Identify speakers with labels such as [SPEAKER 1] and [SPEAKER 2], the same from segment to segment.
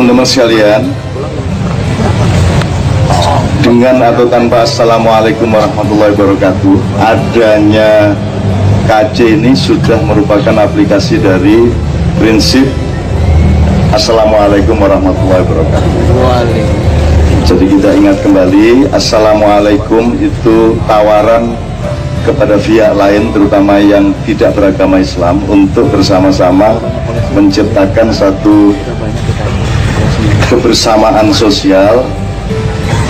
[SPEAKER 1] Teman-teman sekalian, dengan atau tanpa Assalamualaikum warahmatullahi wabarakatuh, adanya KC ini sudah merupakan aplikasi dari prinsip Assalamualaikum warahmatullahi wabarakatuh. Jadi kita ingat kembali, Assalamualaikum itu tawaran kepada pihak lain, terutama yang tidak beragama Islam, untuk bersama-sama menciptakan satu kebersamaan sosial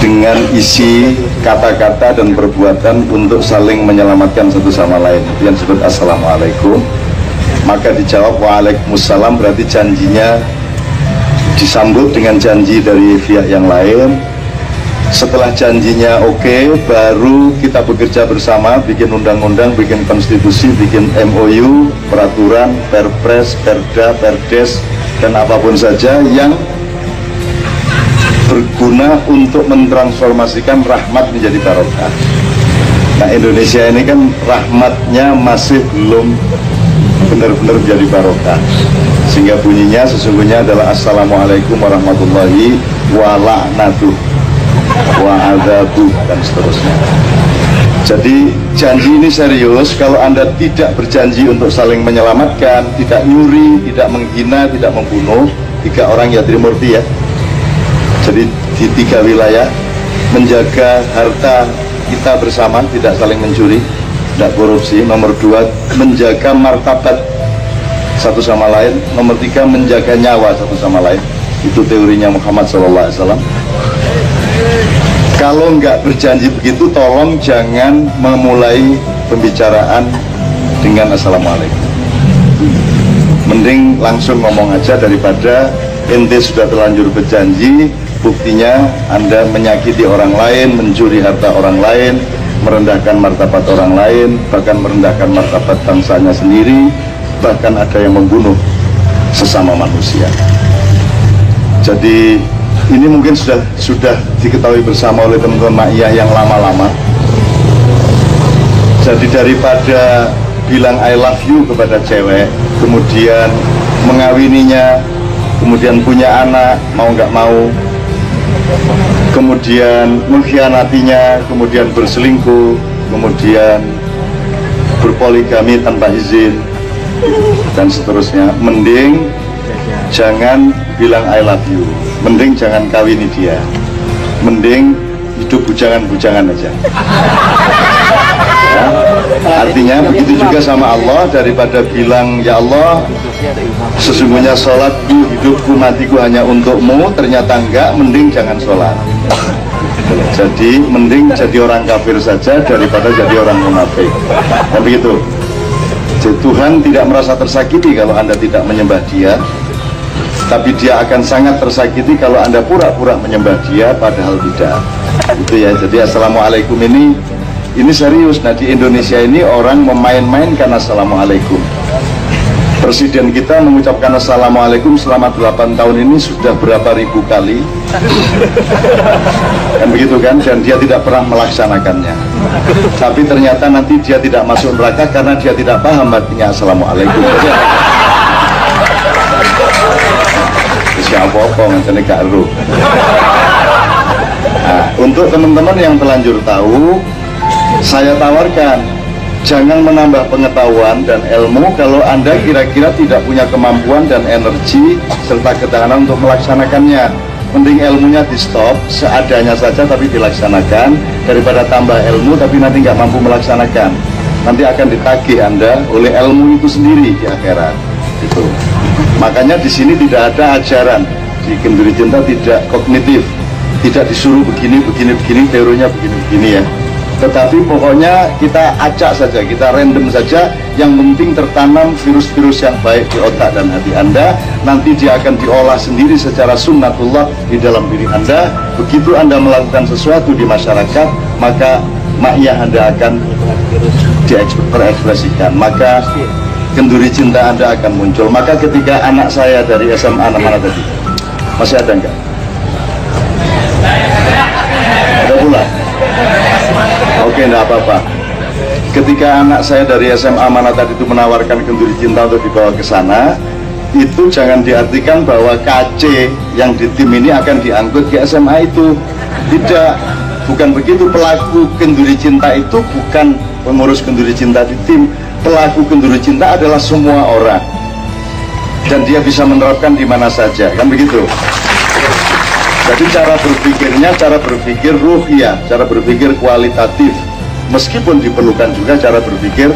[SPEAKER 1] dengan isi kata-kata dan perbuatan untuk saling menyelamatkan satu sama lain. Itu yang disebut Assalamualaikum. Maka dijawab Waalaikumsalam, berarti janjinya disambut dengan janji dari pihak yang lain. Setelah janjinya oke, baru kita bekerja bersama, bikin undang-undang, bikin konstitusi, bikin MOU, peraturan, perpres, perda, perdes, dan apapun saja yang berguna untuk mentransformasikan rahmat menjadi barokah. Nah, Indonesia ini kan rahmatnya masih belum benar-benar menjadi barokah, sehingga bunyinya sesungguhnya adalah Assalamualaikum warahmatullahi wabarakatuh wa adzabuh dan seterusnya. Jadi janji ini serius. Kalau Anda tidak berjanji untuk saling menyelamatkan, tidak nyuri, tidak menghina, tidak membunuh, 3 orang yatim murti ya. Jadi di 3 wilayah, menjaga harta kita bersama, tidak saling mencuri, tidak korupsi. Nomor 2, menjaga martabat satu sama lain. Nomor 3, menjaga nyawa satu sama lain. Itu teorinya Muhammad SAW. Kalau nggak berjanji begitu, tolong jangan memulai pembicaraan dengan Assalamualaikum. Mending langsung ngomong aja, daripada ente sudah terlanjur berjanji, buktinya Anda menyakiti orang lain, mencuri harta orang lain, merendahkan martabat orang lain, bahkan merendahkan martabat bangsanya sendiri, bahkan ada yang membunuh sesama manusia. Jadi ini mungkin sudah diketahui bersama oleh teman-teman Ma'iyah yang lama-lama. Jadi daripada bilang I love you kepada cewek, kemudian mengawininya, kemudian punya anak, mau nggak mau, kemudian mengkhianatinya, kemudian berselingkuh, kemudian berpoligami tanpa izin, dan seterusnya, mending jangan bilang I love you, mending jangan kawini dia, mending hidup bujangan-bujangan aja ya. Artinya begitu juga sama Allah, daripada bilang ya Allah sesungguhnya sholatku, hidupku, matiku hanya untukmu, ternyata enggak, mending jangan sholat. Jadi mending jadi orang kafir saja daripada jadi orang munafik. Dan begitu. Jadi Tuhan tidak merasa tersakiti kalau Anda tidak menyembah Dia, tapi Dia akan sangat tersakiti kalau Anda pura-pura menyembah Dia padahal tidak. Itu ya. Jadi Assalamualaikum ini serius. Nah, di Indonesia ini orang memain-mainkan Assalamualaikum. Presiden kita mengucapkan Assalamualaikum selama 8 tahun ini sudah berapa ribu kali, kan begitu kan, dan dia tidak pernah melaksanakannya. Tapi ternyata nanti dia tidak masuk neraka karena dia tidak paham artinya Assalamualaikum. Siapa ngene gak ero. Nah, untuk teman-teman yang terlanjur tahu, saya tawarkan, jangan menambah pengetahuan dan ilmu kalau Anda kira-kira tidak punya kemampuan dan energi serta ketahanan untuk melaksanakannya. Mending ilmunya di stop, seadanya saja tapi dilaksanakan, daripada tambah ilmu tapi nanti nggak mampu melaksanakan. Nanti akan ditagih Anda oleh ilmu itu sendiri di akhirat. Itu. Makanya di sini tidak ada ajaran, di Kenduri Cinta tidak kognitif, tidak disuruh begini, teorinya begini ya. Tetapi pokoknya kita acak saja, kita random saja, yang penting tertanam virus-virus yang baik di otak dan hati Anda. Nanti dia akan diolah sendiri secara sunnatullah di dalam diri Anda. Begitu Anda melakukan sesuatu di masyarakat, maka Ma'iyah Anda akan terekspresikan, maka Kenduri Cinta Anda akan muncul. Maka ketika anak saya dari SMA mana tadi, masih ada enggak? Ada pula? Oke, enggak apa-apa. Ketika anak saya dari SMA mana tadi itu menawarkan Kenduri Cinta untuk dibawa ke sana, itu jangan diartikan bahwa KC yang di tim ini akan diangkut ke SMA itu. Tidak, bukan begitu. Pelaku kenduri cinta itu bukan pengurus kenduri cinta di tim. Pelaku kenduri cinta adalah semua orang, dan dia bisa menerapkan di mana saja, kan begitu. Jadi cara berpikirnya, cara berpikir ruhiyah, cara berpikir kualitatif, meskipun diperlukan juga cara berpikir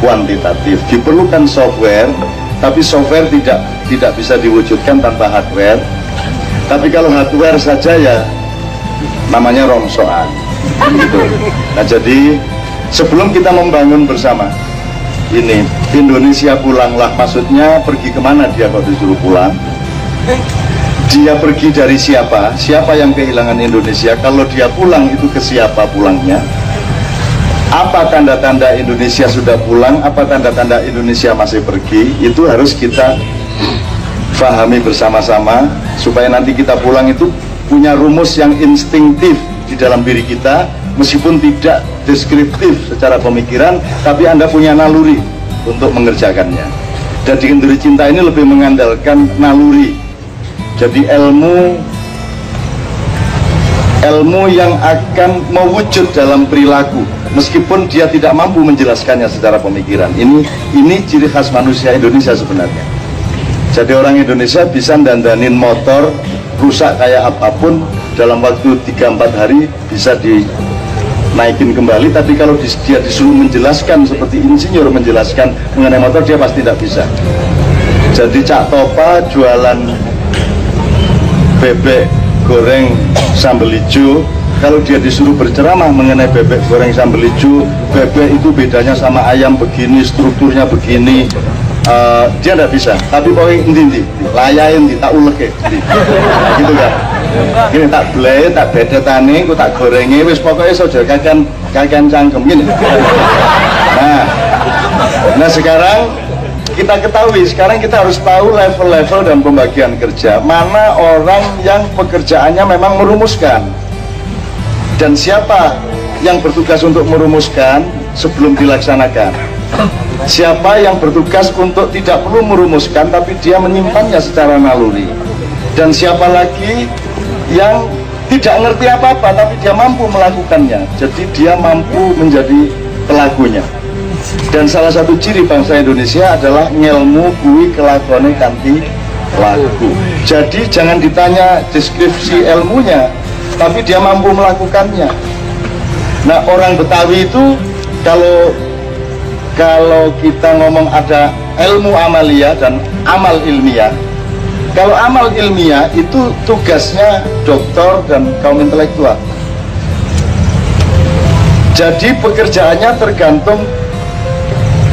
[SPEAKER 1] kuantitatif. Diperlukan software, tapi software tidak bisa diwujudkan tanpa hardware. Tapi kalau hardware saja ya namanya rongsokan, gitu. Nah, jadi sebelum kita membangun bersama ini, Indonesia pulanglah, maksudnya pergi kemana dia kalau disuruh pulang? Dia pergi dari siapa? Siapa yang kehilangan Indonesia? Kalau dia pulang itu ke siapa pulangnya? Apa tanda-tanda Indonesia sudah pulang? Apa tanda-tanda Indonesia masih pergi? Itu harus kita pahami bersama-sama, supaya nanti kita pulang itu punya rumus yang instinktif di dalam diri kita, meskipun tidak deskriptif secara pemikiran, tapi Anda punya naluri untuk mengerjakannya. Jadi kenduri cinta ini lebih mengandalkan naluri. Jadi ilmu yang akan mewujud dalam perilaku, meskipun dia tidak mampu menjelaskannya secara pemikiran. Ini ciri khas manusia Indonesia sebenarnya. Jadi orang Indonesia bisa dandanin motor rusak kayak apapun, dalam waktu 3-4 hari bisa dinaikin kembali. Tapi kalau dia disuruh menjelaskan seperti insinyur menjelaskan mengenai motor, dia pasti tidak bisa. Jadi Cak Topa jualan bebek goreng sambal hijau, kalau dia disuruh berceramah mengenai bebek goreng sambal hijau, bebek itu bedanya sama ayam begini, strukturnya begini, dia tidak bisa. Tapi pokoknya inti layain tak ulek gitu kan. Gini tak belai, tak bedetane, aku tak gorengi, wis pokoknya saja kakan cangkem gini. Nah sekarang kita ketahui, sekarang kita harus tahu level-level dan pembagian kerja. Mana orang yang pekerjaannya memang merumuskan, dan siapa yang bertugas untuk merumuskan sebelum dilaksanakan. Siapa yang bertugas untuk tidak perlu merumuskan, tapi dia menyimpannya secara naluri. Dan siapa lagi yang tidak ngerti apa-apa, tapi dia mampu melakukannya. Jadi dia mampu menjadi pelakunya. Dan salah satu ciri bangsa Indonesia adalah ngelmu kuwi kelakone kanthi laku. Jadi jangan ditanya deskripsi ilmunya, tapi dia mampu melakukannya. Nah, orang Betawi itu kalau kita ngomong ada ilmu amalia dan amal ilmiah. Kalau amal ilmiah itu tugasnya doktor dan kaum intelektual. Jadi pekerjaannya tergantung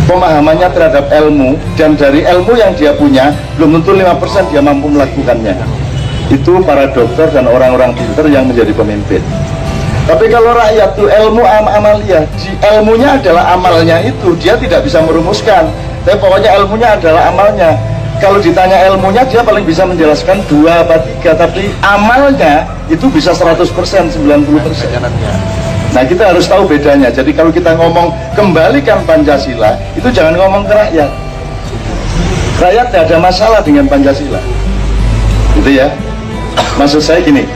[SPEAKER 1] pemahamannya terhadap ilmu, dan dari ilmu yang dia punya belum tentu 5% dia mampu melakukannya. Itu para dokter dan orang-orang pintar yang menjadi pemimpin. Tapi kalau rakyat itu ilmu amalia, ilmunya adalah amalnya itu, dia tidak bisa merumuskan, tapi pokoknya ilmunya adalah amalnya. Kalau ditanya ilmunya, dia paling bisa menjelaskan 2 atau 3, tapi amalnya itu bisa 100%, 90%. Nah, kita harus tahu bedanya. Jadi kalau kita ngomong kembalikan Pancasila, itu jangan ngomong ke rakyat. Rakyat tidak ada masalah dengan Pancasila, gitu ya. Maksud saya gini,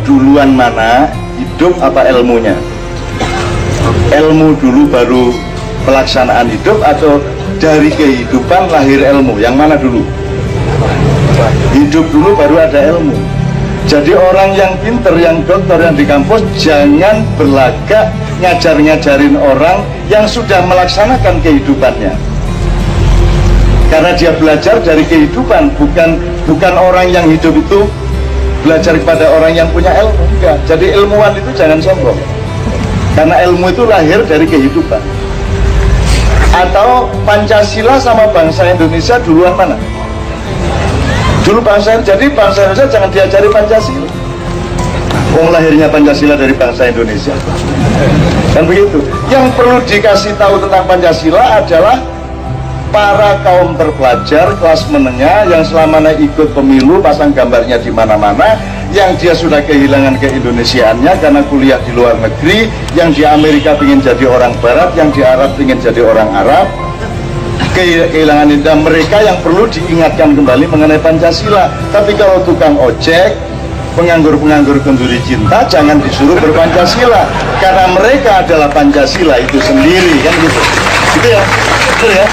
[SPEAKER 1] duluan mana hidup apa ilmunya? Ilmu dulu baru pelaksanaan hidup, atau dari kehidupan lahir ilmu? Yang mana dulu? Hidup dulu baru ada ilmu. Jadi orang yang pinter, yang dokter, yang di kampus, jangan berlagak ngajar-ngajarin orang yang sudah melaksanakan kehidupannya. Karena dia belajar dari kehidupan, bukan orang yang hidup itu belajar kepada orang yang punya ilmu. Enggak. Jadi ilmuwan itu jangan sombong, karena ilmu itu lahir dari kehidupan. Atau Pancasila sama bangsa Indonesia duluan mana? Dulu jadi bangsa Indonesia jangan diajari Pancasila. Wong lahirnya Pancasila dari bangsa Indonesia, kan begitu. Yang perlu dikasih tahu tentang Pancasila adalah para kaum terpelajar kelas menengah yang selama ini ikut pemilu, pasang gambarnya di mana-mana, yang dia sudah kehilangan keindonesiaannya karena kuliah di luar negeri, yang di Amerika ingin jadi orang Barat, yang di Arab ingin jadi orang Arab, kehilangan dan mereka yang perlu diingatkan kembali mengenai Pancasila. Tapi kalau tukang ojek, penganggur-penganggur kenduri cinta, jangan disuruh berpancasila karena mereka adalah Pancasila itu sendiri, kan gitu. Gitu ya, betul ya.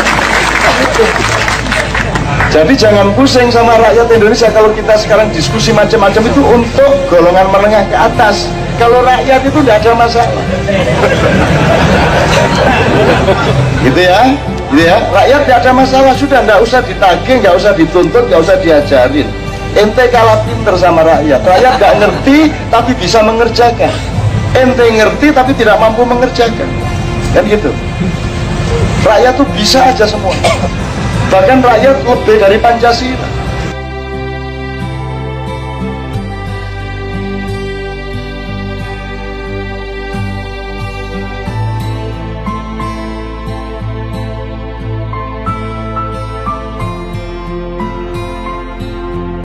[SPEAKER 1] Jadi jangan pusing sama rakyat Indonesia. Kalau kita sekarang diskusi macam-macam itu untuk golongan menengah ke atas. Kalau rakyat itu tidak ada masalah. Gitu ya, gitu ya. Rakyat tidak ada masalah, sudah tidak usah ditagih, nggak usah dituntut, nggak usah diajarin. Ente kalah pinter sama rakyat. Rakyat nggak ngerti tapi bisa mengerjakan. Ente ngerti tapi tidak mampu mengerjakan. Kan gitu. Rakyat tuh bisa aja semua. Bahkan rakyat lebih dari Pancasila.